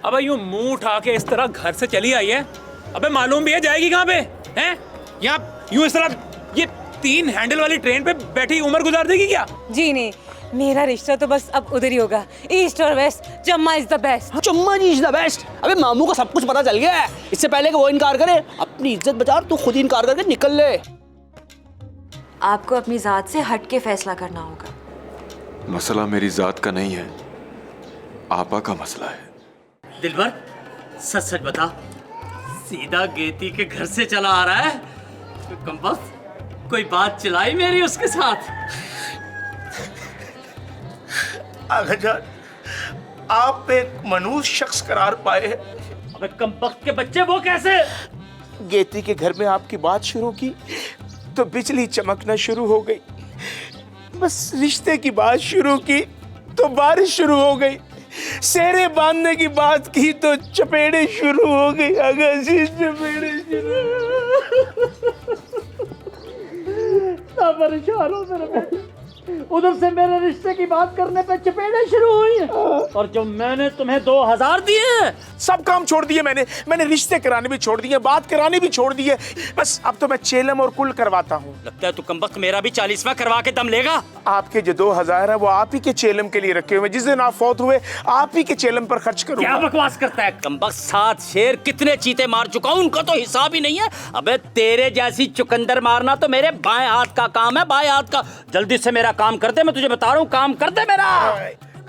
अबे यूं मुंह उठा के इस तरह घर से चली आई है, अबे मालूम भी है जाएगी कहाँ पे? हैं? यहाँ यूं इस तरह ये 3 हैंडल वाली ट्रेन पे बैठी उम्र गुजार देगी क्या? जी नहीं, मेरा रिश्ता तो बस अब उधर ही होगा, ईस्ट और west. Chamma is the best. Chamma ji is the best. अबे मामू को सब कुछ पता चल गया है, इससे पहले कि वो इनकार करे अपनी इज्जत बचा, तू खुद इनकार करके निकल ले। आपको अपनी जात से हट के फैसला करना होगा। मसला मेरी जात का नहीं है, आपा का मसला है। दिलबर, सच सच बता, सीधा गेती के घर से चला आ रहा है? कम्बख्त, कोई बात चलाई मेरी उसके साथ? आगा जान, आप एक मनुष्य शख्स करार पाए हैं। अबे कमबख्त के बच्चे, वो कैसे? गेती के घर में आपकी बात शुरू की तो बिजली चमकना शुरू हो गई, बस रिश्ते की बात शुरू की तो बारिश शुरू हो गई, सेरे बांधने की बात की तो चपेड़े शुरू हो गई। आगा जी, चपेड़े शुरू। परेशान हो मेरे बेटे, उधर से मेरे रिश्ते की बात करने पे चपेड़े शुरू हुई हैं। और जो मैंने तुम्हें 2000 दिए, सब काम छोड़ दिए मैंने रिश्ते कराने भी छोड़ दिए, बात कराने भी छोड़ दिए, बस अब तो मैं चेलम और कुल करवाता हूँ। लगता है तू कमबख्त मेरा भी 40वां करवा के दम लेगा। आपके जो 2000 है वो आप ही के चेलम के लिए रखे हुए, जिस दिन आप फौत हुए आप ही के चेलम पर खर्च करूंगा। क्या बकवास करता है कमबख्त? 7 शेर कितने चीते मार चुका हूँ, उनका तो हिसाब ही नहीं है। अबे तेरे जैसी चुकंदर मारना तो मेरे बाएं हाथ का काम है, बाएं हाथ का। जल्दी से मेरा काम कर दे, मैं तुझे बता रहा हूँ, काम कर दे मेरा।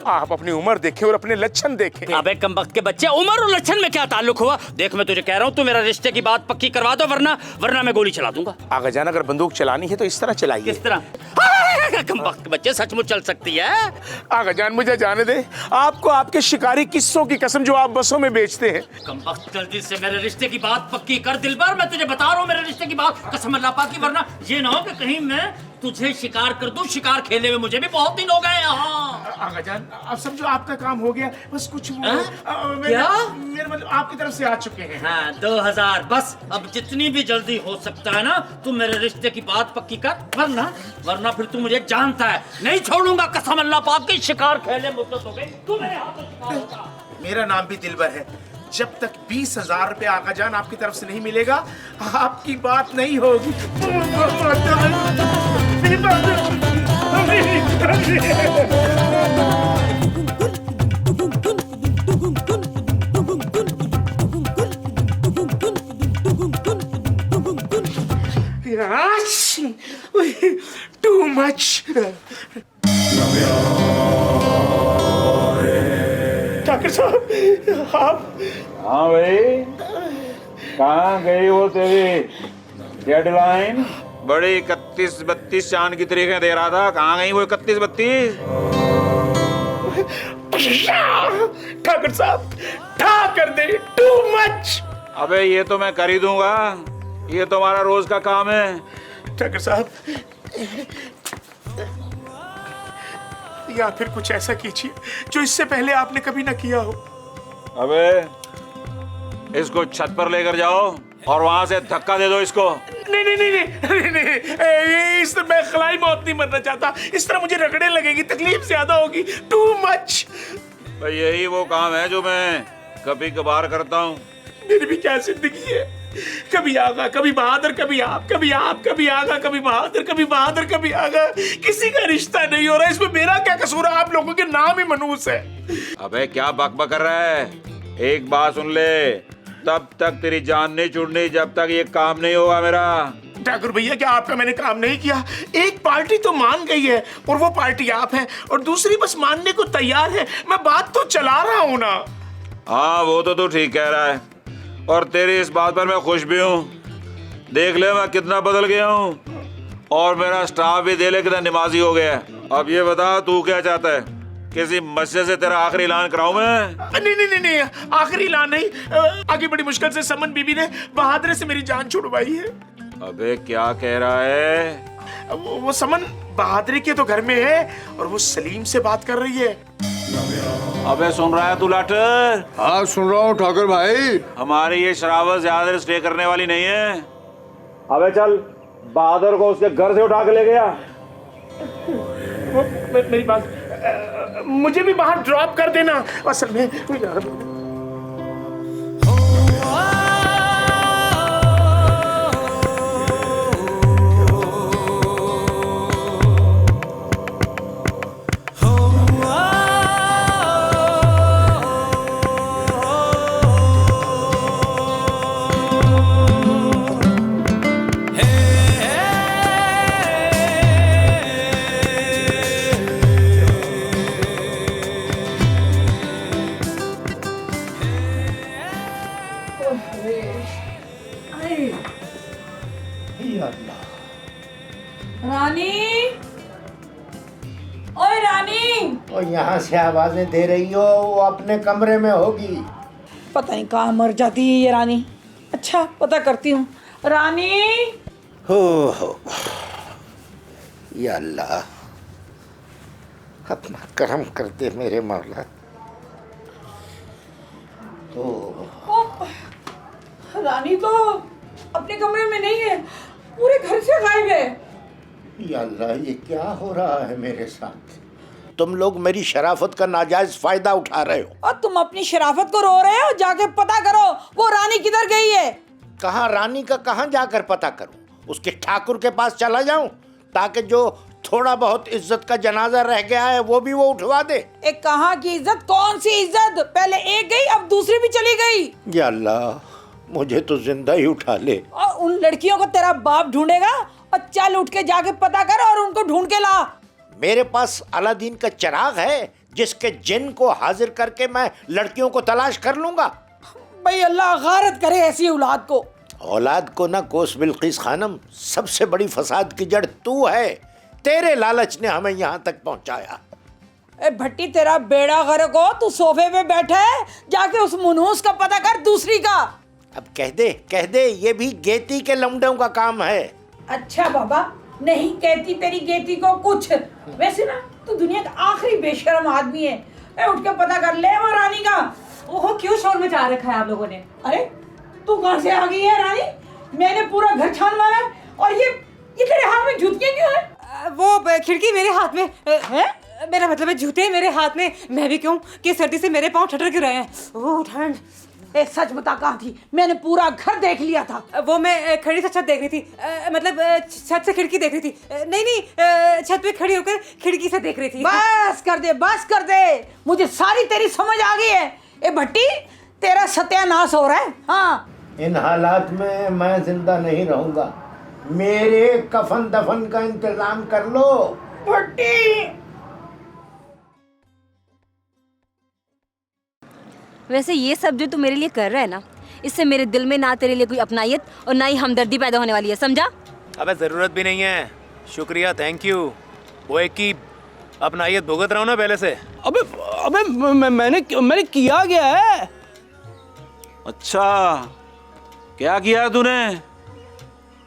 आप अपनी उम्र देखें और अपने लक्षण देखें। अबे कमबख्त के बच्चे, उम्र और लक्षण में क्या ताल्लुक हुआ? देख मैं तुझे कह रहा हूँ, तू मेरा रिश्ते की बात पक्की करवा दो, वरना मैं गोली चला दूंगा। आगा जान, अगर बंदूक चलानी है तो इस तरह चलाइए। किस तरह? कमबख्त के बच्चे, सचमुच चल सकती है। आगा जान, मुझे जाने दे, आपको आपके शिकारी किस्सों की कसम जो आप बसों में बेचते हैं। कमबख्त, जल्दी से मेरे रिश्ते की बात पक्की कर दिलबर, मैं तुझे बता रहा हूँ मेरे रिश्ते की बात, कसम अल्लाह पाक की, वरना ये ना हो कि कहीं मैं तुझे शिकार कर दूं। शिकार खेलने में मुझे भी बहुत दिन हो गए। आगा जान, अब समझो आपका काम हो गया, बस कुछ वो क्या? मेरे मतलब आपकी तरफ से आ चुके हैं। हाँ, 2000 बस। अब जितनी भी जल्दी हो सकता है ना, तू मेरे रिश्ते की बात पक्की कर, वरना फिर तू मुझे जानता है, नहीं छोड़ूंगा, कसम अल्लाह पाक की। शिकार खेलने मुद्दत हो गई, तू मेरे हाथों शिकार होगा। मेरा नाम भी दिलबर है। जब तक 20,000 रुपए आगा जान आपकी तरफ से नहीं मिलेगा, आपकी बात नहीं होगी। Too much. डॉक्टर साहब, आप? हाँ भाई, कहाँ गई वो तेरी डेडलाइन? बड़ी 31-32 चांद की तारीखें दे रहा था, कहाँ गई वो 31-32? ठाकुर साहब, ठा कर दे, टू मच। अबे ये तो मैं कर ही दूंगा, ये तो हमारा रोज का काम है। ठाकुर साहब, या फिर कुछ ऐसा कीजिए जो इससे पहले आपने कभी ना किया हो। अबे इसको छत पर लेकर जाओ और वहां से धक्का दे दो इसको। नहीं नहीं नहीं नहीं नहीं, नहीं, इस तरह मैं खलाई मौत नहीं मरना चाहता, इस तरह मुझे रगड़े लगेगी, तकलीफ ज्यादा होगी। Too much. भाई यही वो काम है जो मैं कभी कभार करता हूँ। मेरी भी क्या जिंदगी है, कभी आगा, कभी बहादुर, कभी आप, कभी आप, कभी आगा, कभी बहादुर, कभी बहादुर, कभी आगा। किसी का रिश्ता नहीं हो रहा, इसमें मेरा क्या कसूर है? आप लोगों के नाम ही मनूस है। अबे क्या बकबक कर रहा है? एक बात सुन ले, तब तक तेरी जान नहीं छूटनी जब तक ये काम नहीं होगा मेरा। ठाकुर भैया, क्या आपका मैंने काम नहीं किया? एक पार्टी तो मान गई है और वो पार्टी आप हैं, और दूसरी बस मानने को तैयार है। मैं बात तो चला रहा हूँ ना। हाँ वो तो तू ठीक कह रहा है, और तेरी इस बात पर मैं खुश भी हूँ। देख ले मैं कितना बदल गया हूँ, और मेरा स्टाफ भी दे ले कितना निमाजी हो गया है। अब ये बता तू क्या चाहता है, किसी मस्जिद से तेरा आखिरी ऐलान कराऊं मैं? नहीं नहीं नहीं नहीं, आखिरी ऐलान नहीं। आगे बड़ी मुश्किल से समन बीबी ने बहादुर से मेरी जान छुड़वाई है। अबे क्या कह रहा है? वो समन बहादुर के तो घर में है और वो सलीम से बात कर रही है। अबे सुन रहा है तू लाटर? हाँ सुन रहा हूँ ठाकुर भाई। हमारी ये शराबत ज्यादा देर स्टे करने वाली नहीं है। अबे चल, बहादुर को उसके घर से उठा के ले गया। मेरी बात, मुझे भी बाहर ड्रॉप कर देना। असल में रानी, ओए रानी। और यहाँ से आवाजें दे रही हो, वो अपने कमरे में होगी। पता नहीं कहाँ मर जाती है ये रानी। अच्छा पता करती हूँ। रानी, हो या अल्लाह, अपना करम कर दे मेरे मौला। रानी तो अपने कमरे में नहीं है, पूरे घर से गायब है। या अल्लाह, ये क्या हो रहा है मेरे साथ? तुम लोग मेरी शराफत का नाजायज फायदा उठा रहे हो। और तुम अपनी शराफत को रो रहे हो? जाके पता करो वो रानी किधर गई है। कहाँ रानी का कहाँ जाकर पता करूं? उसके ठाकुर के पास चला जाऊं ताकि जो थोड़ा बहुत इज्जत का जनाजा रह गया है वो भी वो उठवा दे। एक कहाँ की इज्जत? कौन सी इज्जत? पहले एक गई, अब दूसरी भी चली गई। या अल्लाह, मुझे तो जिंदा ही उठा ले। और उन लड़कियों को तेरा बाप ढूंढेगा। और चल उठ के जाके पता कर और उनको ढूंढ के ला। मेरे पास अलादीन का चिराग है जिसके जिन को हाजिर करके मैं लड़कियों को तलाश कर लूंगा। भाई अल्लाह गारत करे ऐसी औलाद को। औलाद को ना कोस बिल्किस खानम, सबसे बड़ी फसाद की जड़ तू है। तेरे लालच ने हमें यहाँ तक पहुँचाया। ए भट्टी, तेरा बेड़ा गर्क हो। तू सोफे पे बैठा है, जाके उस मुनूस का पता कर, दूसरी का। अब कह दे ये भी गेती के लमडों का काम है। अच्छा बाबा, नहीं कहती तेरी गेती को कुछ। वैसे ना तू दुनिया का आखिरी बेशर्म आदमी है। ए उठ के पता कर ले वो रानी का। ओहो, क्यों शोर मचा रखा है आप लोगों ने? अरे तू कहाँ से आ गई है रानी? मैंने पूरा घर छान मारा है, और ये तेरे हाथ में जूतियाँ क्यों है? वो खिड़की मेरे हाथ में है। मेरा मतलब है जूते मेरे हाथ में। मैं भी क्यों कि सर्दी से मेरे पाँव ठटर क्यों रहे हैं। ओह ठंड। ए सच बता, कहाँ थी? मैंने पूरा घर देख लिया था। वो मैं खड़ी से छत देख रही थी। मतलब छत से खिड़की देख रही थी। नहीं, छत पे खड़ी होकर खिड़की से देख रही थी। बस कर दे। मुझे सारी तेरी समझ आ गई है। ए भट्टी, तेरा सत्यानाश हो रहा है। हाँ, इन हालात में मैं जिंदा नहीं रहूंगा। मेरे कफन दफन का इंतजाम कर लो। भट्टी। वैसे ये सब जो तू मेरे लिए कर रहा है ना, इससे मेरे दिल में ना तेरे लिए कोई अपनायत और ना ही हमदर्दी पैदा होने वाली है, समझा? अबे जरूरत भी नहीं है, शुक्रिया, थैंक यू। वो एक की अपनायत भुगत रहा हूँ ना पहले से। अबे मैंने किया गया है। अच्छा, क्या किया तूने?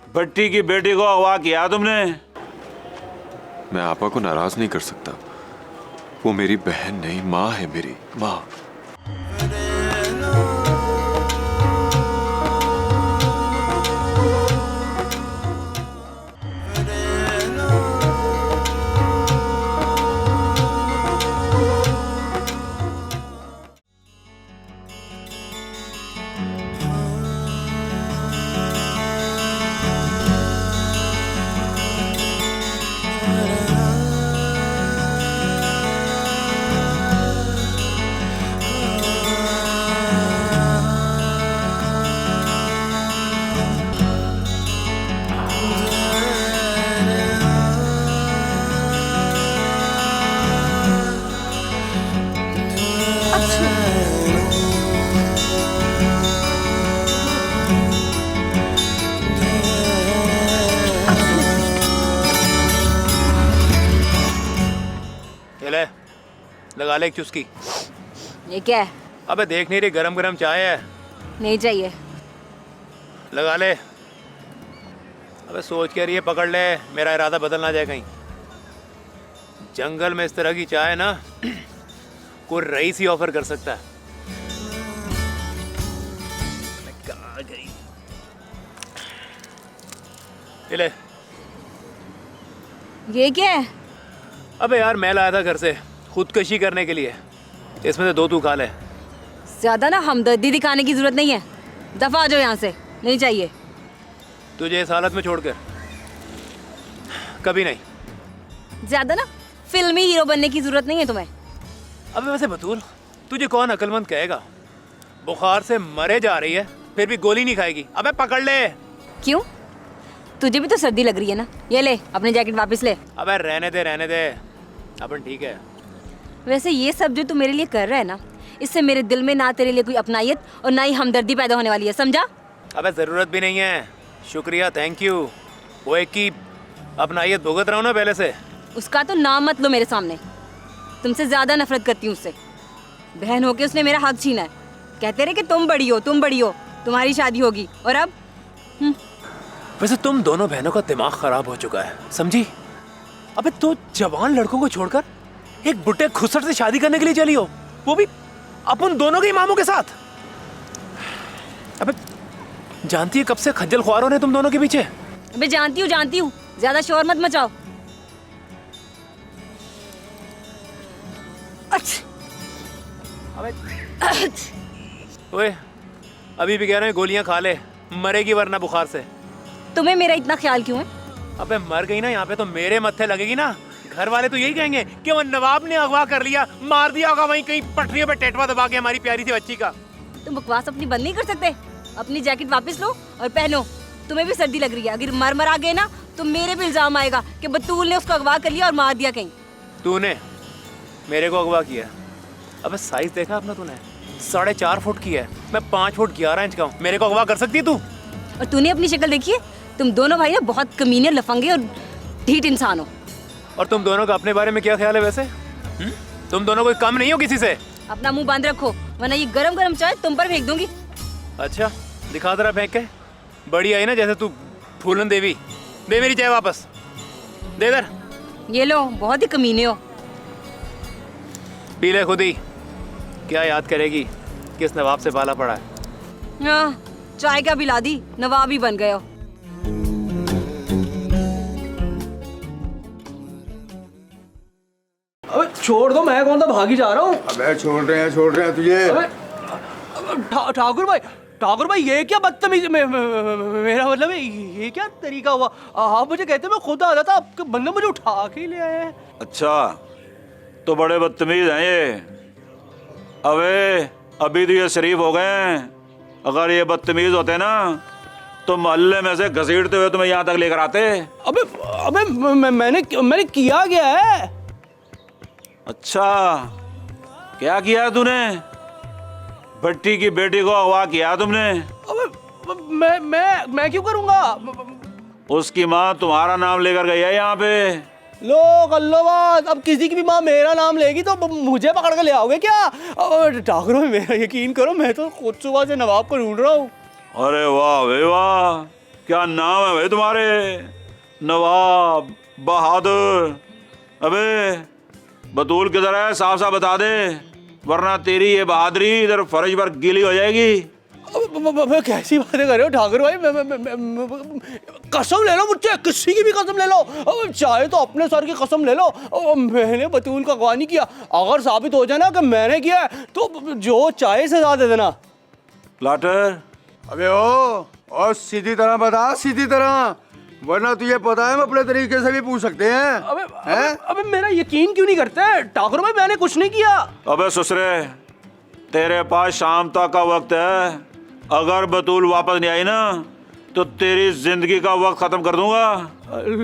भट्टी की बेटी को अगवा किया तुमने? मैं आपा को नाराज नहीं कर सकता। वो मेरी बहन नहीं, माँ है, मेरी माँ। लगा ले एक चुस्की। ये क्या है? अबे देख नहीं रही, गरम गरम चाय है। नहीं चाहिए। लगा ले। अबे सोच के रही है, पकड़ ले, मेरा इरादा बदल ना जाए कहीं। जंगल में इस तरह की चाय ना कोई रईस ही ऑफर कर सकता है। कहाँ गई? ले। ये क्या है? अबे यार, मैं लाया था घर से खुदकशी करने के लिए। इसमें से 2 तू खा ले। ज्यादा ना हमदर्दी दिखाने की जरूरत नहीं है। दफा आ जाओ यहाँ से, नहीं चाहिए। तुझे इस हालत में छोड़कर कभी नहीं। ज्यादा ना फिल्मी हीरो बनने की जरूरत नहीं है तुम्हें। अबे वैसे बतूल, तुझे कौन अक्लमंद कहेगा? बुखार से मरे जा रही है, फिर भी गोली नहीं खाएगी। अबे पकड़ ले। क्यों? तुझे भी तो सर्दी लग रही है ना। ये ले, अपनी जैकेट वापस ले। अबे रहने दे, अपन ठीक है। वैसे ये सब जो तू मेरे लिए कर रहा है ना, इससे मेरे दिल में ना तेरे लिए कोई अपनायत और ना ही हमदर्दी पैदा होने वाली है, समझा? अबे जरूरत भी नहीं है, शुक्रिया, थैंक यू। वो एक की अपनायत भुगत रहा हूँ ना पहले से। उसका तो नाम मत लो मेरे सामने। तुमसे ज्यादा नफरत करती हूँ उससे। बहन होके उसने मेरा हक छीना है। कहते रहे कि तुम बड़ी हो, तुम्हारी शादी होगी, और अब वैसे तुम दोनों बहनों का दिमाग खराब हो चुका है, समझी? अबे तो जवान लड़कों को छोड़कर एक बुढ़े खुसर से शादी करने के लिए चली हो, वो भी अपन दोनों के इमामों के साथ। अबे जानती है कब से खज्जल ख्वार हो रहे तुम दोनों के पीछे। मैं जानती हूँ, ज्यादा शोर मत मचाओ। ओए अभी भी कह रहे हैं गोलियां खा ले, मरेगी वरना बुखार से। तुम्हें मेरा इतना ख्याल क्यों है? अबे मर गई ना यहाँ पे तो मेरे मत्थे लगेगी ना। घर वाले तो यही कहेंगे कि वो नवाब ने अगवा कर लिया, मार दिया होगा वहीं कहीं पटरियों पे टेटवा दबा के हमारी प्यारी सी बच्ची का। तुम बकवास अपनी बंद नहीं कर सकते? अपनी जैकेट वापस लो और पहनो। तुम्हें भी सर्दी लग रही है। अगर मर आ गए ना तो मेरे पे इल्जाम आएगा कि बतूल ने उसको अगवा कर लिया और मार दिया कहीं। तूने मेरे को अगवा किया? अबे साइज देखा अपना तूने? 4.5 फुट की है, मैं 5 फुट 11 इंच का हूँ। मेरे को अगवा कर सकती है तू? और तूने अपनी शक्ल देखी है? तुम दोनों भाई ना बहुत कमीने, लफंगे और ढीठ इंसान हो। और तुम दोनों का अपने बारे में क्या ख्याल है वैसे? तुम दोनों कोई कम नहीं हो किसी से। अपना मुंह बंद रखो वरना ये गरम गरम चाय तुम पर फेंक दूंगी। अच्छा दिखा जरा फेंक के। बड़ी आई ना जैसे तू फूलन देवी। दे मेरी चाय वापस, दे इधर। ये लो, बहुत ही कमीने हो। पी ले खुद ही, क्या याद करेगी किस नवाब से पाला पड़ा है। हाँ, चाय क्या पिला दी, नवाब ही बन गए हो। अबे छोड़ दो, मैं कौन सा भागी जा रहा हूँ। अबे छोड़ रहे हैं तुझे। ठाकुर भाई ये क्या बदतमीज, मेरा मतलब ये क्या तरीका हुआ? आप मुझे कहते मैं खुद आ जाता, आपके बंदे मुझे उठा के ले आए हैं। अच्छा तो बड़े बदतमीज हैं ये। अबे अभी तो ये शरीफ हो गए हैं, अगर ये बदतमीज होते ना तो मोहल्ले में से घसीटते हुए तुम्हें यहाँ तक लेकर आते। अबे मैंने किया क्या है? अच्छा क्या किया तूने? भट्टी की बेटी को अगवा किया तुमने। अबे मैं क्यों करूंगा? उसकी माँ तुम्हारा नाम लेकर गई है यहाँ पे। लो अल्लाह, अब किसी की भी माँ मेरा नाम लेगी तो मुझे पकड़ के ले आओगे क्या? ठाकुर भाई मेरा यकीन करो, मैं तो खुद सुबह से नवाब को ढूंढ रहा हूँ। अरे वाह भाई वाह, क्या नाम है भाई तुम्हारे, नवाब बहादुर। अबे बतूल किधर है, साफ साफ बता दे, वरना तेरी ये बहादुरी इधर फर्ज पर गीली हो जाएगी। कैसी बातें कर रहे हो ठाकुर भाई? कसम ले लो मुझसे, किसी की भी कसम ले लो, चाहे तो अपने सर की कसम ले लो, मैंने बतूल का अगवा नहीं किया। अगर साबित हो जाए ना कि मैंने किया है तो जो चाहे सजा दे देना। लाटर अबे ओ सीधी तरह बता, सीधी तरह, वरना तुझे पता है हम अपने तरीके से भी पूछ सकते हैं। अबे मेरा यकीन क्यों नहीं करते ठाकुर भाई? मैंने कुछ नहीं किया। अबे ससुरे, तेरे पास शाम तक का वक्त है, अगर बतूल वापस नहीं आई ना तो तेरी जिंदगी का वक्त खत्म कर दूंगा।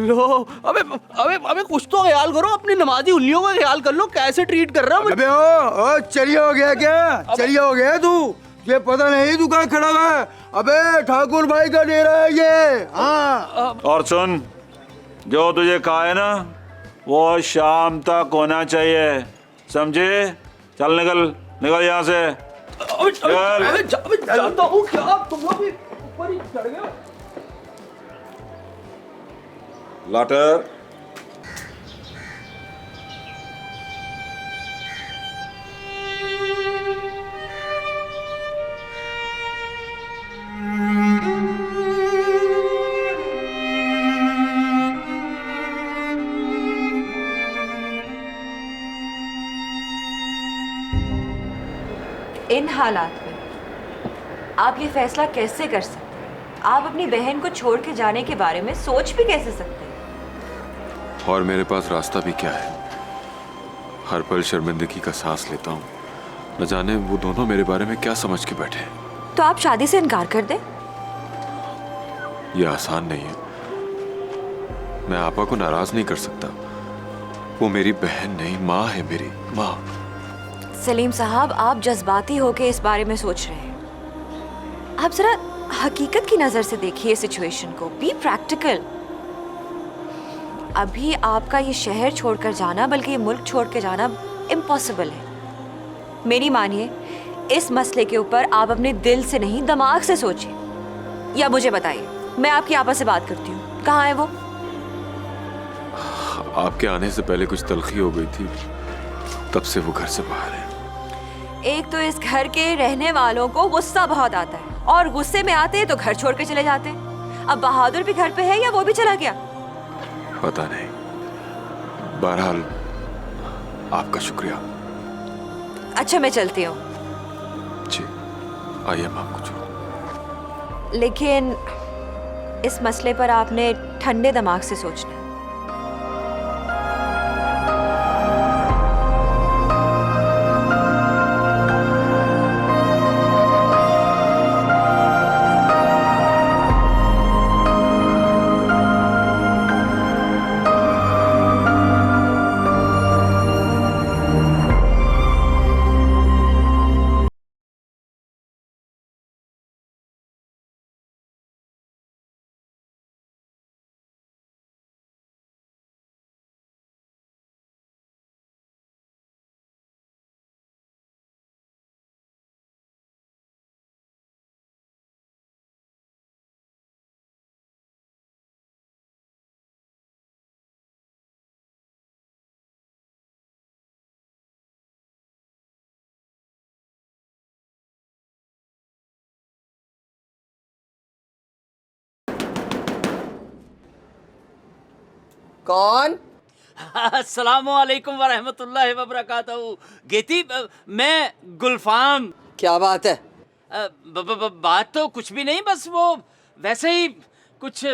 लो अबे कुछ तो ख्याल करो, अपनी नमाजी उंगलियों का ख्याल कर लो, कैसे ट्रीट कर रहा है। अबे ओ चलिए हो गया क्या? चलिए हो गया तू? ये पता नहीं तू कहाँ खड़ा हुआ है? अबे ठाकुर भाई का डेरा है ये। हाँ और सुन, जो तुझे कहा है ना वो शाम तक होना चाहिए, समझे? चल निकल यहाँ से। अबे जानता हूँ क्या तुम लोग भी ऊपर ही चढ़ गए। लाटर इन हालात में आप ये फैसला कैसे कर सकते हैं? आप अपनी बहन को छोड़ के जाने के बारे में सोच भी कैसे सकते हैं? और मेरे पास रास्ता भी क्या है? हर पल शर्मिंदगी का सांस लेता हूँ, न जाने वो दोनों मेरे बारे में क्या समझ के बैठे। तो आप शादी से इनकार कर दें। ये आसान नहीं है। मैं आपा को नाराज नहीं कर सकता। वो मेरी बहन नहीं, माँ है, मेरी माँ। सलीम साहब, आप जज्बाती होके इस बारे में सोच रहे हैं। आप जरा हकीकत की नजर से देखिए सिचुएशन को। Be practical. अभी आपका ये शहर छोड़कर जाना, बल्कि ये मुल्क छोड़ के जाना इम्पॉसिबल है। मेरी मानिए, इस मसले के ऊपर आप अपने दिल से नहीं दिमाग से सोचिए, या मुझे बताइए, मैं आपकी आपस से बात करती हूँ। कहाँ है वो? आपके आने से पहले कुछ तलखी हो गई थी, तब से वो घर से बाहर है। एक तो इस घर के रहने वालों को गुस्सा बहुत आता है, और गुस्से में आते हैं तो घर छोड़ के चले जाते हैं। अब बहादुर भी घर पे है या वो भी चला गया? पता नहीं। बहरहाल आपका शुक्रिया। अच्छा, मैं चलती हूँ। जी आइए, मैं आपको छोड़। लेकिन इस मसले पर आपने ठंडे दिमाग से सोचना है। कौन? अस्सलामुअलैकुम वरहमतुल्लाहि वबरकातुहू। गेती, मैं गुलफाम। क्या बात है? बात तो कुछ भी नहीं, बस वो वैसे ही कुछ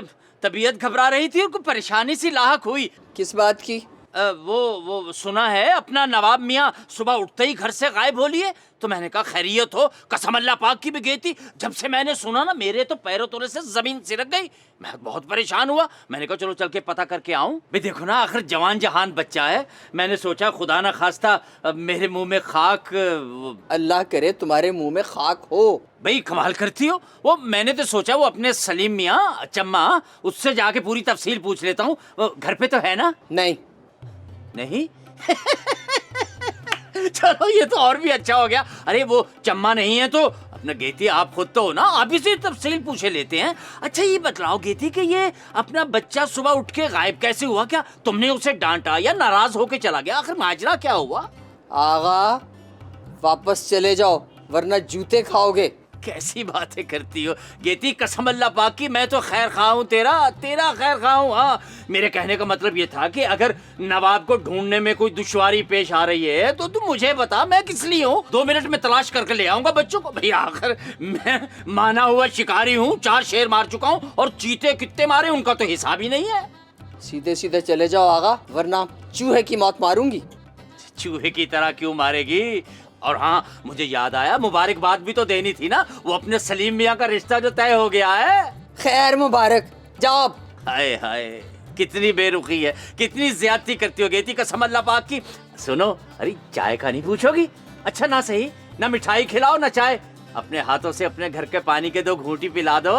तबीयत घबरा रही थी और कुछ परेशानी सी लाहक हुई। किस बात की? वो सुना है अपना नवाब मियाँ सुबह उठते ही घर से गायब हो लिए, तो मैंने कहा खैरियत हो, कसम अल्लाह पाक की भी गई थी। जब से मैंने सुना ना, मेरे तो पैरों तले से जमीन सिरक गई। मैं बहुत परेशान हुआ। मैंने कहा चलो चल के पता करके आऊं। भाई देखो ना, आखिर जवान जहान बच्चा है। मैंने सोचा खुदा ना खास्ता मेरे मुंह में खाक। अल्लाह करे तुम्हारे मुंह में खाक हो। भाई कमाल करती हो। वो मैंने तो सोचा वो अपने सलीम मियाँ चम्मा, उससे जाके पूरी तफसील पूछ लेता हूँ। वो घर पे तो है ना? नहीं नहीं। चलो ये तो और भी अच्छा हो गया। अरे वो चम्मा नहीं है तो अपना गेती आप खुद तो हो ना, आप ही से तफसील पूछे लेते हैं। अच्छा ये बतलाओ गेती कि ये अपना बच्चा सुबह उठ के गायब कैसे हुआ? क्या तुमने उसे डांटा या नाराज होके चला गया? आखिर माजरा क्या हुआ? आगा वापस चले जाओ वरना जूते खाओगे। कैसी बातें करती हो गेती, कसम अल्लाह पाक की, मैं तो खैर खा हूँ, तेरा खैर खा हूँ। हाँ, मेरे कहने का मतलब ये था कि अगर नवाब को ढूंढने में कोई दुश्वारी पेश आ रही है तो तुम मुझे बता, मैं किस लिए हूँ। 2 मिनट में तलाश करके ले आऊंगा बच्चों को। भैया आखिर मैं माना हुआ शिकारी हूँ, 4 शेर मार चुका हूँ, और चीते कितने मारे उनका तो हिसाब ही नहीं है। सीधे सीधे चले जाओ आगा, वरना चूहे की मौत मारूंगी। चूहे की तरह क्यों मारेगी? और हाँ, मुझे याद आया, मुबारकबाद भी तो देनी थी ना, वो अपने सलीम मियाँ का रिश्ता जो तय हो गया है। खैर मुबारक, जाओ। हाय हाय, कितनी बेरुखी है, कितनी ज्यादती करती हो गेती, कसम अल्लाह पाक की। सुनो, अरे चाय का नहीं पूछोगी? अच्छा ना सही, ना मिठाई खिलाओ ना चाय, अपने हाथों से अपने घर के पानी के 2 घूंटी पिला दो।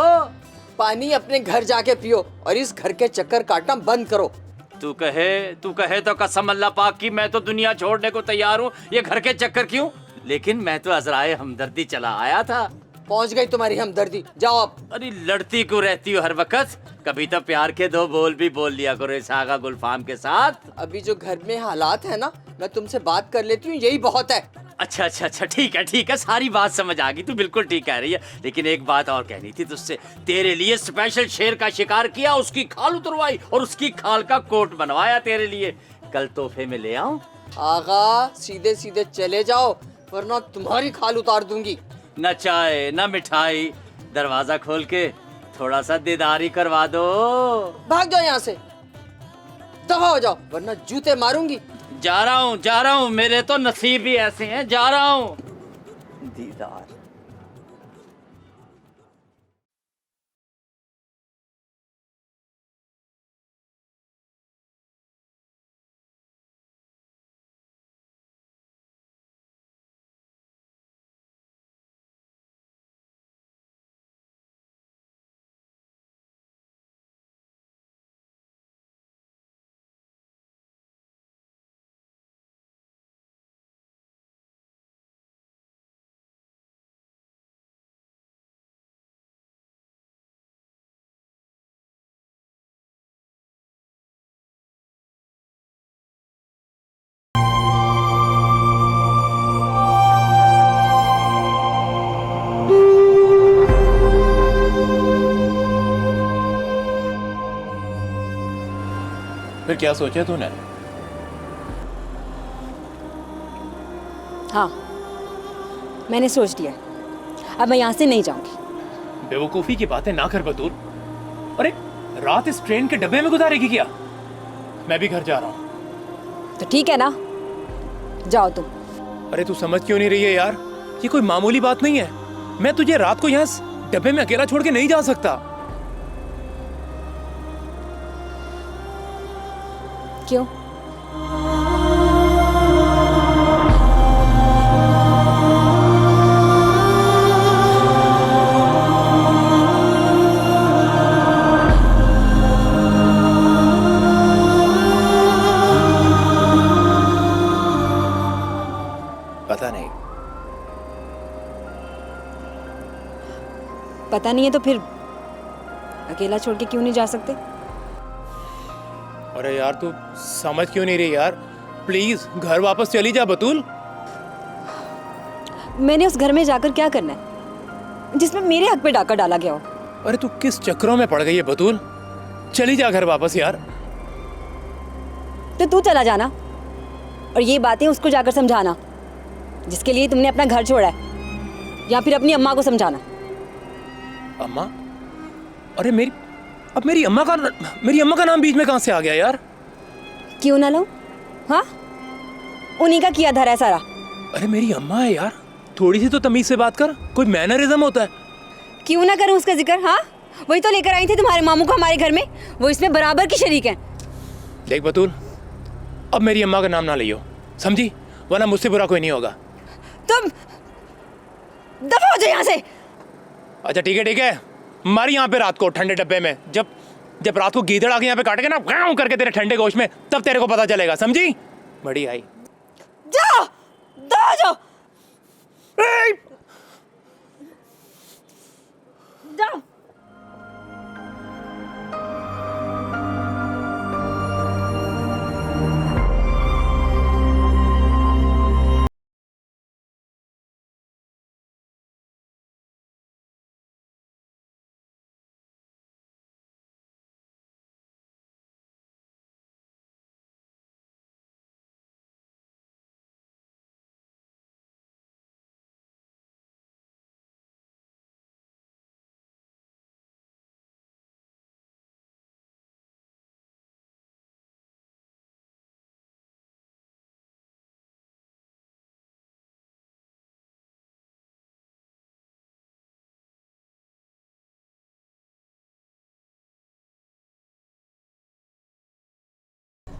पानी अपने घर जाके पियो और इस घर के चक्कर काटना बंद करो। तू कहे तो कसम अल्लाह पाक की, मैं तो दुनिया छोड़ने को तैयार हूँ। ये घर के चक्कर क्यों? लेकिन मैं तो अजराए हमदर्दी चला आया था। पहुंच गई तुम्हारी हमदर्दी, जाओ अब। अरे लड़ती क्यों रहती हो हर वक्त? कभी तो प्यार के 2 बोल भी बोल लिया करो इस आगा गुलफाम के साथ। अभी जो घर में हालात है ना, मैं तुमसे बात कर लेती हूँ, यही बहुत है। अच्छा, ठीक है, सारी बात समझ आ गई, तू बिल्कुल ठीक कह रही है। लेकिन एक बात और कहनी थी तुझसे, तेरे लिए स्पेशल शेर का शिकार किया, उसकी खाल उतरवाई और उसकी खाल का कोट बनवाया तेरे लिए। कल तोहफे में ले आऊं? आगा सीधे सीधे चले जाओ वरना तुम्हारी खाल उतार दूंगी। न चाय न मिठाई, दरवाजा खोल के थोड़ा सा दीदारी करवा दो। भाग जाओ यहाँ से, दफा हो जाओ वरना जूते मारूंगी। जा रहा हूँ, मेरे तो नसीब ही ऐसे हैं, जा रहा हूँ। दीदार। फिर क्या सोचा तूने? हाँ, मैंने सोच लिया, अब मैं यहाँ से नहीं जाऊंगी। बेवकूफ़ी की बातें ना कर बतूल। अरे रात इस ट्रेन के डब्बे में गुजारेगी क्या? मैं भी घर जा रहा हूँ। तो ठीक है ना, जाओ तुम। अरे तू समझ क्यों नहीं रही है यार? ये कोई मामूली बात नहीं है। मैं तुझे रात को यहाँ डब्बे में अकेला छोड़ के नहीं जा सकता। क्यों? पता नहीं। पता नहीं है तो फिर अकेला छोड़ के क्यों नहीं जा सकते? अरे यार तू समझ क्यों नहीं रही यार? प्लीज घर वापस चली जा बतूल। मैंने उस घर में जाकर क्या करना है जिसमें मेरे हक पे डाका डाला गया हो? अरे तू किस चक्रों में पड़ गई है बतूल? चली जा घर वापस यार। तो तू चला जाना और ये बातें उसको जाकर समझाना जिसके लिए तुमने अपना घर छोड़ा है, या फिर अपनी अम्मा को समझाना। अम्मा? अरे मेरी अम्मा का नाम बीच में कहां से आ गया यार? क्यों ना लो? हाँ, उन्हीं का किया धरा है सारा। अरे मेरी अम्मा है यार, थोड़ी सी तो तमीज से बात कर। कोई मैनरिज्म होता है? क्यों ना करूं उसका जिक्र? हाँ, वही तो लेकर आई थी तुम्हारे मामू को हमारे घर में, वो इसमें बराबर की शरीक हैं। देख बतूल, अब मेरी अम्मा का नाम ना लियो, समझी? वरना मुझसे बुरा कोई नहीं होगा। तुम दफा हो जाओ यहाँ से। अच्छा ठीक है, मर यहाँ पे रात को ठंडे डब्बे में। जब रात को गीदड़ आके यहाँ पे काटेंगे ना गाँव करके तेरे ठंडे गोश्त में, तब तेरे को पता चलेगा, समझी? बड़ी आई। जाओ, दफा हो जाओ। जाओ।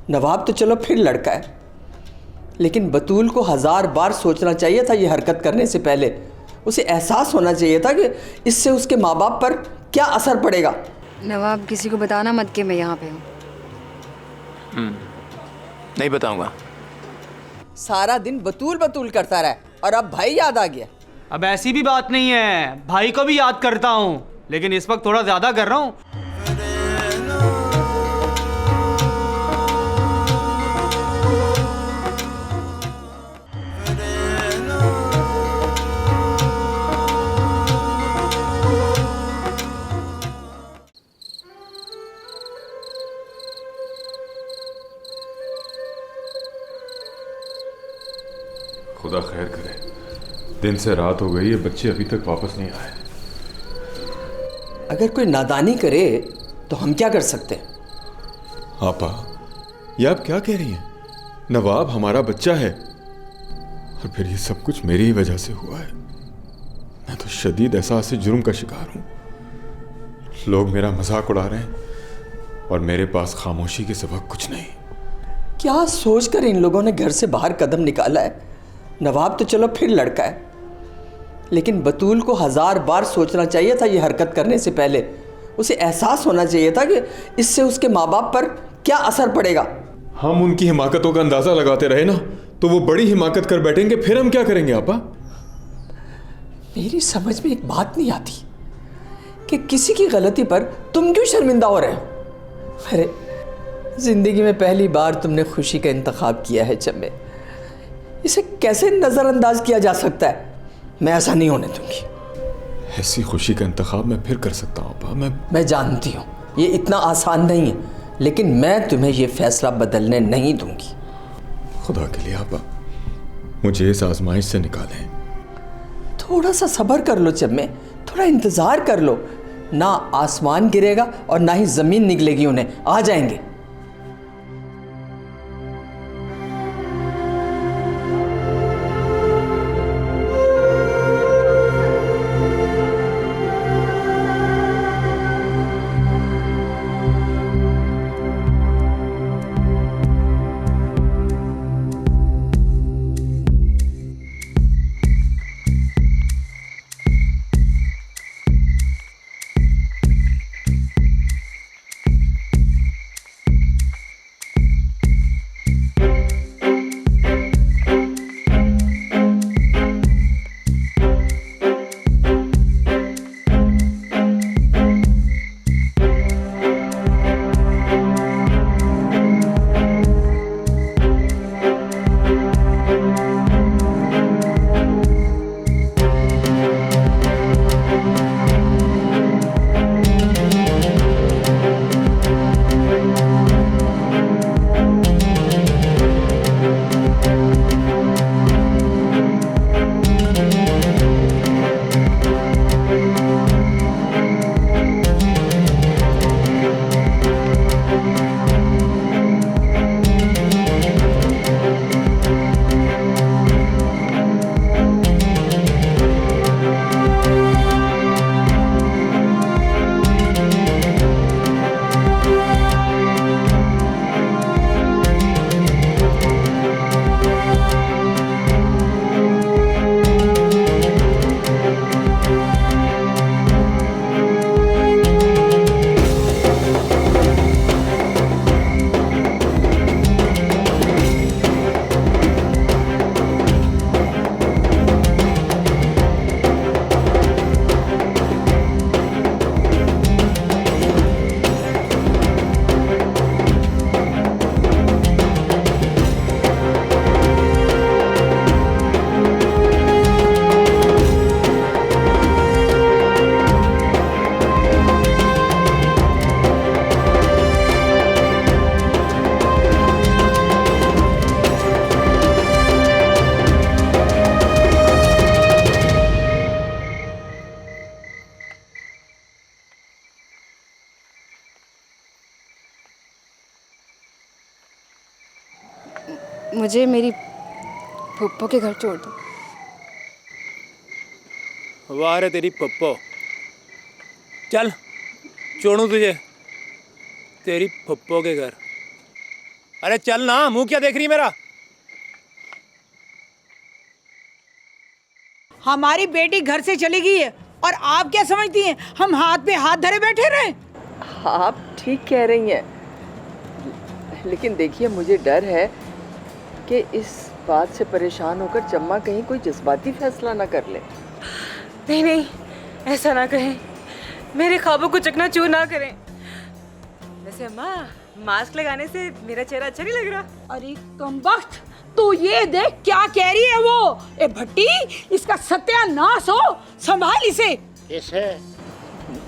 नवाब तो चलो फिर लड़का है, लेकिन बतूल को 1000 बार सोचना चाहिए था ये हरकत करने से पहले। उसे एहसास होना चाहिए था कि इससे उसके माँ बाप पर क्या असर पड़ेगा। नवाब, किसी को बताना मत कि मैं यहाँ पे हूँ। नहीं बताऊंगा। सारा दिन बतूल बतूल करता रहा और अब भाई याद आ गया। अब ऐसी भी बात नहीं है, भाई को भी याद करता हूँ, लेकिन इस वक्त थोड़ा ज्यादा कर रहा हूँ। खुदा खैर करे, दिन से रात हो गई है, बच्चे अभी तक वापस नहीं आए। अगर कोई नादानी करे तो हम क्या कर सकते हैं? आपा, ये आप क्या कह रही हैं? नवाब हमारा बच्चा है और फिर ये सब कुछ मेरी ही वजह से हुआ है। मैं तो शदीद एहसास से जुर्म का शिकार हूं। लोग मेरा मजाक उड़ा रहे हैं और मेरे पास खामोशी के सिवा कुछ नहीं। क्या सोचकर इन लोगों ने घर से बाहर कदम निकाला है? नवाब तो चलो फिर लड़का है, लेकिन बतूल को 1000 बार सोचना चाहिए था ये हरकत करने से पहले। उसे एहसास होना चाहिए था कि इससे उसके माँ बाप पर क्या असर पड़ेगा। हम उनकी हिमाकतों का अंदाजा लगाते रहे ना, तो वो बड़ी हिमाकत कर बैठेंगे, फिर हम क्या करेंगे आपा? मेरी समझ में एक बात नहीं आती कि किसी की गलती पर तुम क्यों शर्मिंदा हो रहे हो? अरे जिंदगी में पहली बार तुमने खुशी का इंतखाब किया है चम्मे, इसे कैसे नजरअंदाज किया जा सकता है? मैं ऐसा नहीं होने दूंगी। ऐसी खुशी का इंतखाब मैं फिर कर सकता हूँ आपा। मैं जानती हूँ ये इतना आसान नहीं है, लेकिन मैं तुम्हें ये फैसला बदलने नहीं दूंगी। खुदा के लिए आपा, मुझे इस आजमाइश से निकालें। थोड़ा सा सब्र कर लो चम्मे, थोड़ा इंतजार कर लो। ना आसमान गिरेगा और ना ही जमीन निकलेगी उन्हें, आ जाएंगे। मुझे मेरी फूफो के घर छोड़ दो। वाह रे तेरी पप्पो, चल छोड़ू तुझे तेरी पप्पो के घर। अरे चल ना, मुंह क्या देख रही मेरा। हमारी बेटी घर से चली गई है और आप क्या समझती हैं हम हाथ पे हाथ धरे बैठे रहे? आप ठीक कह रही हैं, लेकिन देखिए मुझे डर है कि इस बात से परेशान होकर चम्मा कहीं कोई जज्बाती फैसला ना कर ले। नहीं नहीं, ऐसा ना कहें, मेरे ख्वाबों को चकनाचूर ना करें। वैसे अम्मा, मास्क लगाने से मेरा चेहरा अच्छा नहीं लग रहा। अरे कमबख्त, तू ये देख क्या कह रही है वो। ए भट्टी, इसका सत्यानाश हो, संभाल इसे। इसे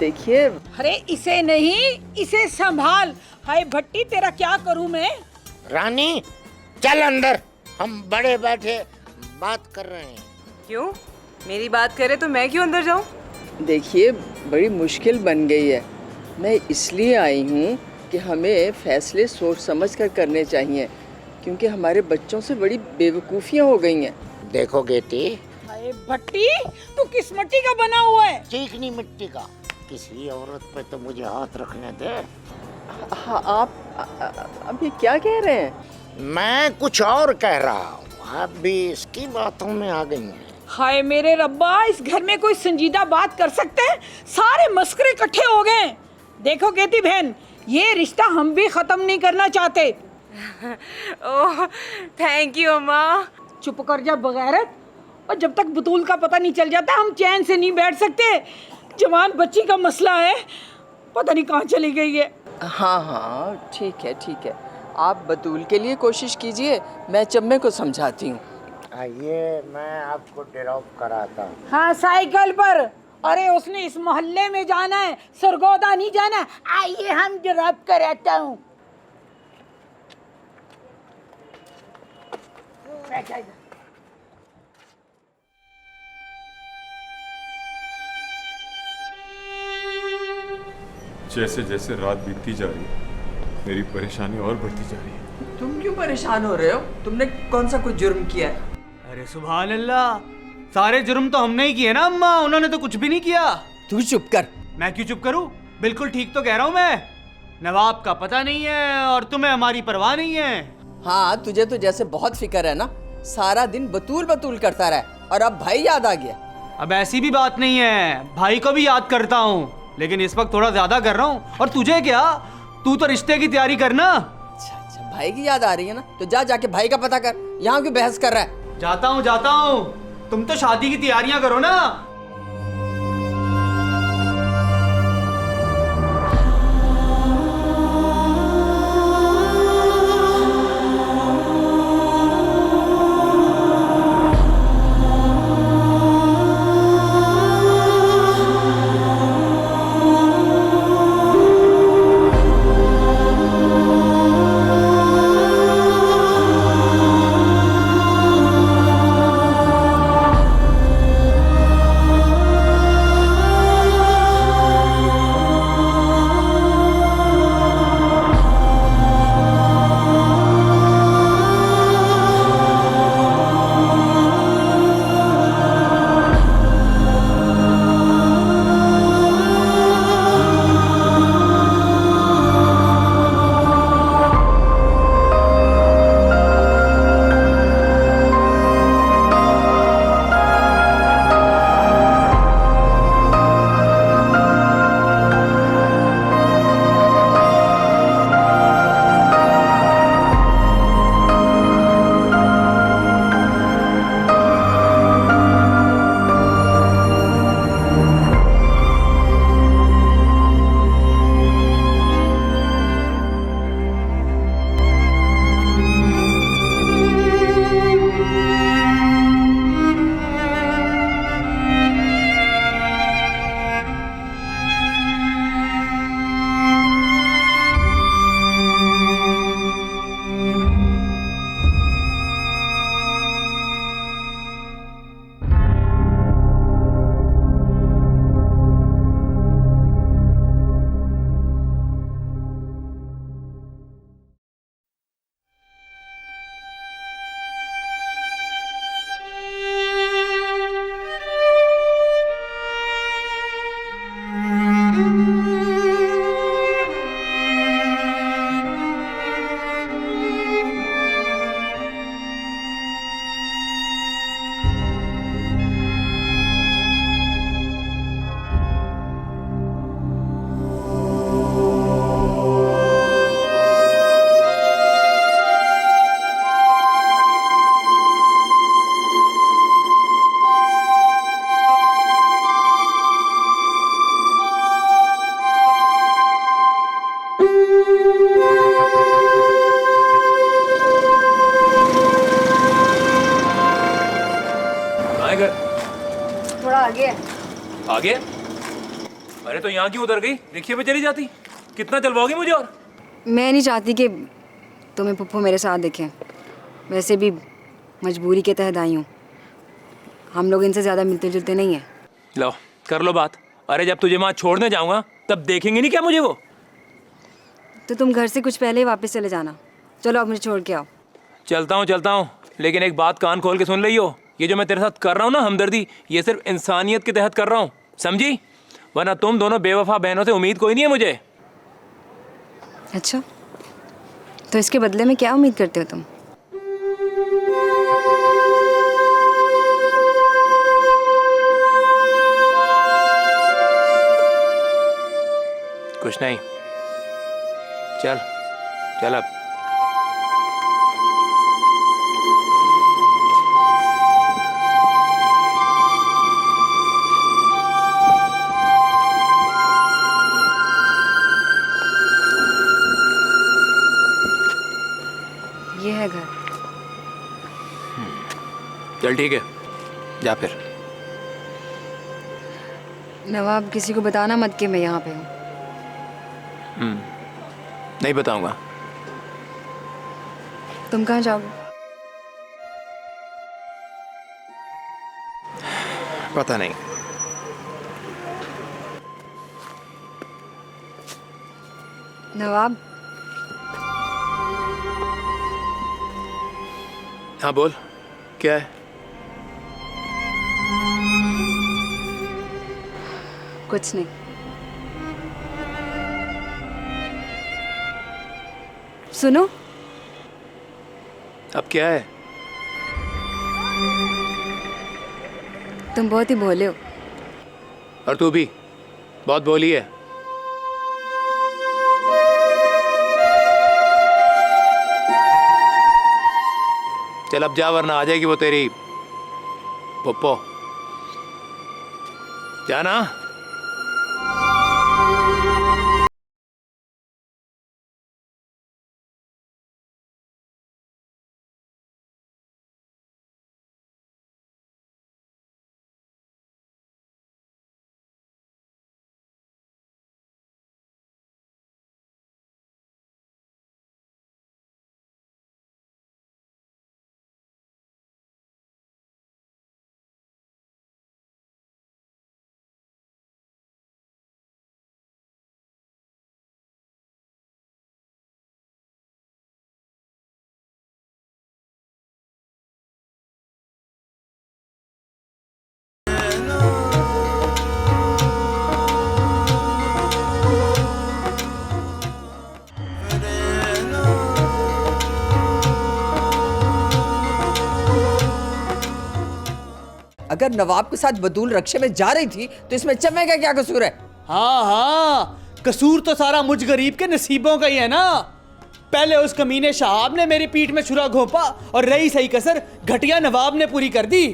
देखिए, अरे इसे नहीं, इसे संभाल। हाय भट्टी, तेरा क्या करूं मैं? रानी चल अंदर, हम बड़े बैठे बात कर रहे हैं। क्यों? मेरी बात करे तो मैं क्यों अंदर जाऊं? देखिए बड़ी मुश्किल बन गई है। मैं इसलिए आई हूँ कि हमें फैसले सोच समझ कर करने चाहिए, क्योंकि हमारे बच्चों से बड़ी बेवकूफ़ियाँ हो गई हैं। देखो गेटी, हाय भट्टी, तू किस मिट्टी का बना हुआ है? चीकनी मिट्टी का। किसी औरत पे तो मुझे हाथ रखने दे। हाँ, आप अभी क्या कह रहे हैं? मैं कुछ और कह रहा हूँ, आप भी इसकी बातों में आ गई हैं। हाय मेरे रब्बा, इस घर में कोई संजीदा बात कर सकते हैं? सारे मस्करे इकट्ठे हो गए। देखो केती बहन, ये रिश्ता हम भी खत्म नहीं करना चाहते। ओह थैंक यू अम्मा। चुप कर जा बगैरत, और जब तक बतूल का पता नहीं चल जाता हम चैन से नहीं बैठ सकते। जवान बच्ची का मसला है, पता नहीं कहाँ चली गई है। हाँ हाँ ठीक है ठीक है, आप बतूल के लिए कोशिश कीजिए, मैं चम्मे को समझाती हूँ। आइए मैं आपको ड्रॉप कराता हूँ। हाँ साइकिल पर। अरे उसने इस मोहल्ले में जाना है, सरगोदा नहीं जाना। आइए हम ड्रॉप कराता हूँ। बैठ जा इधर। जैसे जैसे रात बीतती जा रही है मेरी परेशानी और बढ़ती जा रही है। तुम क्यों परेशान हो रहे हो? तुमने कौन सा कोई जुर्म किया है? अरे सुभान अल्लाह, सारे जुर्म तो हमने ही किए ना अम्मा, उन्होंने तो कुछ भी नहीं किया। तू चुप कर। मैं क्यों चुप करूं? बिल्कुल ठीक तो कह रहा हूं मैं। नवाब का पता नहीं है और तुम्हें हमारी परवाह नहीं है। हाँ, तुझे तो जैसे बहुत फिक्र है ना, सारा दिन बतूल बतूल करता रहा और अब भाई याद आ गया। अब ऐसी भी बात नहीं है, भाई को भी याद करता हूँ, लेकिन इस वक्त थोड़ा ज्यादा कर रहा हूँ। और तुझे क्या, तू तो रिश्ते की तैयारी करना। अच्छा, भाई की याद आ रही है ना, तो जा जाके भाई का पता कर। यहाँ क्यों बहस कर रहा है? जाता हूँ। तुम तो शादी की तैयारियां करो ना। थोड़ा आगे है। आगे? अरे तो यहाँ क्यों उतर गई? रिक्शे पे चली जाती। कितना चलवाओगी मुझे? और मैं नहीं चाहती कि तुम्हें पुप्पू मेरे साथ दिखें। वैसे भी मजबूरी के तहत आई हूँ। हम लोग इनसे ज़्यादा मिलते जुलते नहीं हैं। लो कर लो बात। अरे जब तुझे वहाँ छोड़ने जाऊँगा तब देखेंगे नहीं क्या मुझे वो? तो तुम घर से कुछ पहले ही वापस चले जाना। चलो अब मुझे छोड़ के आओ। चलता हूँ, लेकिन एक बात कान खोल के सुन रही हो। ये जो मैं तेरे साथ कर रहा हूँ ना हमदर्दी, ये सिर्फ इंसानियत के तहत कर रहा हूँ, समझी? वरना तुम दोनों बेवफा बहनों से उम्मीद कोई नहीं है मुझे। अच्छा, तो इसके बदले में क्या उम्मीद करते हो तुम? कुछ नहीं। चल चल अब। ये है घर। चल ठीक है, जा फिर। नवाब, किसी को बताना मत कि मैं यहाँ पे हूँ। नहीं बताऊंगा। तुम कहाँ जाओगे? पता नहीं। नवाब, हाँ बोल, क्या है? कुछ नहीं। सुनो, अब क्या है? तुम बहुत ही भोले हो। और तू भी बहुत बोली है। चल अब जा, वरना आ जाएगी वो तेरी पप्पो। जाना। अगर नवाब के साथ बतूल रक्शे में जा रही थी तो इसमें चम्मे का क्या कसूर है? हाँ हाँ, कसूर तो सारा मुझ गरीब के नसीबों का ही है ना। पहले उस कमीने शहाब ने मेरी पीठ में छुरा घोंपा और रही सही कसर घटिया नवाब ने पूरी कर दी।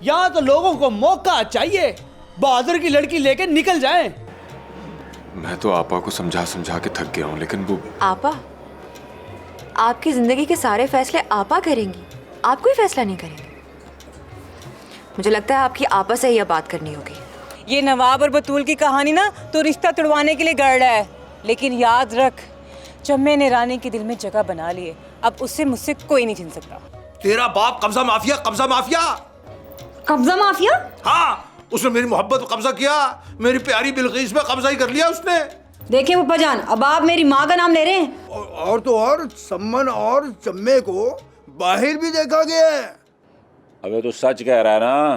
यहाँ तो लोगों को मौका चाहिए, बहादुर की लड़की लेके निकल जाएं। मैं तो आपा को समझा समझा के थक गया हूँ, लेकिन वो आपा? आपकी जिंदगी के सारे फैसले आपा करेंगी, आप कोई फैसला नहीं करेंगे। मुझे लगता है आपकी आपा से यह बात करनी होगी। ये नवाब और बतूल की कहानी ना तो रिश्ता तुड़वाने के लिए गढ़ रहा है, लेकिन याद रख, चम्मे ने रानी के दिल में जगह बना ली है। अब उससे मुझसे कोई नहीं छीन सकता। तेरा बाप कब्जा माफिया, कब्जा माफिया। कब्जा माफिया? हाँ, उसने मेरी मोहब्बत पर कब्जा किया, मेरी प्यारी बिल्किस पे कब्जा ही कर लिया उसने। देखिए पप्पा जान, अब आप मेरी माँ का नाम ले रहे हैं। और तो और सम्मन और चम्मे को बाहर भी देखा गया है। अबे तो सच कह रहा है ना?